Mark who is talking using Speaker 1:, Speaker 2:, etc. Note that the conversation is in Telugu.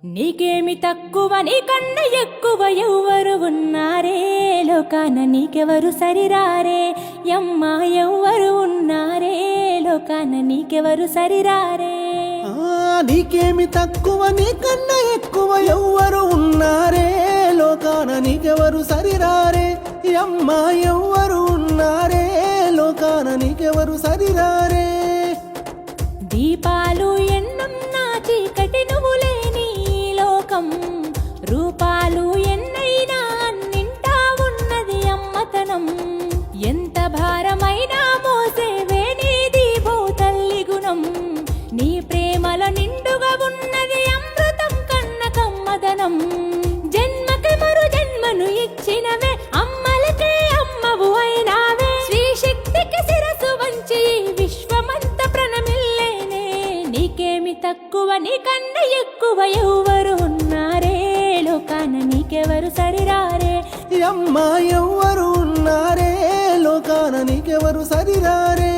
Speaker 1: నీకేమి తక్కువ నీకన్నా ఎక్కువ ఎవ్వరు ఉన్నారే లోకాన నీకెవరు సరిరారే యమ్మా ఎవ్వరు ఉన్నారే లోకాన నీకెవరు సరిరారే
Speaker 2: నీకేమి తక్కువ నీకన్నా ఎక్కువ ఎవ్వరు ఉన్నారే లోకాన నీకెవరు సరిరారే యమ్మా ఎవ్వరు ఉన్నారే లోకాన నీకెవరు సరిరారే
Speaker 1: దీపాలు ఎన్నున్నా చీకటి నువ్వు లేని లోకం రూపాలు ఎన్నైనా అన్నింటా ఉన్నది అమ్మతనం ఎంత భారమైనా మోసేవే నీది భూతల్లి గుణం నీ ప్రేమల నిండుగా ఉన్నది అమృతం కన్న కమ్మదనం జన్మకి మరు జన్మను ఇచ్చినవే అమ్మలకే అమ్మవు అయినావే శ్రీ శక్తికి శిరసు వంచి విశ్వమంత ప్రణమిల్లేనే నీకేమి తక్కువ నీకన్నా ఎక్కువ ఎవ్వరు ఉన్నారే లోకాన నీకెవరు సరిరారే
Speaker 2: యమ్మా ఎవ్వరు ఉన్నారే లోకాన నీకెవరు సరిరారే